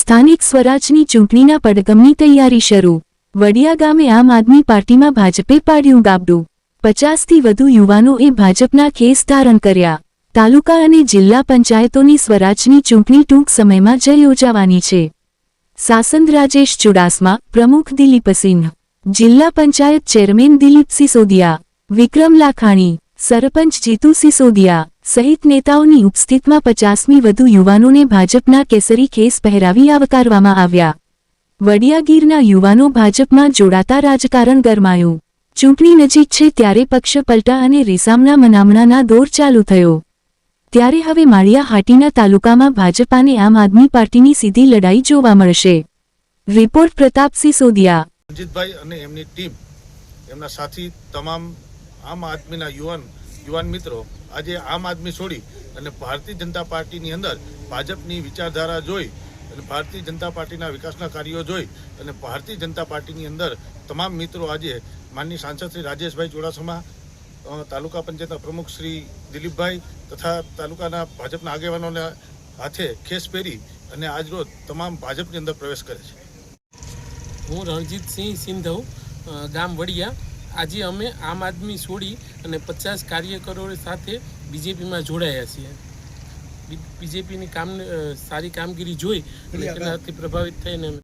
સ્થાનિક સ્વરાજની ચૂંટણીના પડઘમની તૈયારી શરૂ। વડિયા ગામે આમ આદમી પાર્ટીમાં ભાજપે પાડ્યું ગાબડું। 50થી વધુ યુવાનોએ ભાજપના ખેસ ધારણ કર્યા। તાલુકા અને જિલ્લા પંચાયતોની સ્વરાજની ચૂંટણી ટૂંક સમયમાં જ યોજાવાની છે। સાંસદ રાજેશ ચુડાસમા, પ્રમુખ દિલીપસિંહ, જિલ્લા પંચાયત ચેરમેન દિલીપ સિસોદિયા, વિક્રમ લાખાણી, સરપંચ જીતુ સિસોદિયા સહિત નેતાઓની ઉપસ્થિતિમાં 50મી વધુ યુવાનોને ભાજપના કેસરી ખેસ પહેરાવી આવકારવામાં આવ્યા। વડિયા ગીરના યુવાનો ભાજપમાં જોડાતા રાજકારણ ગરમાયું। ચૂંટણી નજીક છે ત્યારે પક્ષ પલટા અને રીસામણા મનામણાના દોર ચાલુ થયો। ત્યારે હવે માળિયા હાટીના તાલુકામાં ભાજપ અને આમ આદમી પાર્ટીની સીધી લડાઈ જોવા મળશે। રિપોર્ટ પ્રતાપ સિસોદિયા। રણજીતભાઈ અને એમની ટીમ, એમના સાથી તમામ આમ આદમીના યુવાન મિત્રો આજે આમ આદમી છોડી અને ભારતીય જનતા પાર્ટીની અંદર ભાજપની વિચારધારા જોઈ અને ભારતીય જનતા પાર્ટીના વિકાસના કાર્યો જોઈ અને ભારતીય જનતા પાર્ટીની અંદર તમામ મિત્રો આજે માનનીય સાંસદ શ્રી રાજેશભાઈ ચુડાસમા, તાલુકા પંચાયતના પ્રમુખ શ્રી દિલીપભાઈ તથા તાલુકાના ભાજપના આગેવાનોના હાથે ખેસ પહેરી અને આજરોજ તમામ ભાજપની અંદર પ્રવેશ કરે છે। હું રણજીતસિંહ સિંધવ, ગામ વડિયા। આજે અમે આમ આદમી છોડી અને 50 કાર્યકરો સાથે બીજેપીમાં જોડાયા છીએ। બીજેપીની સારી કામગીરી જોઈ અને તેનાથી પ્રભાવિત થઈને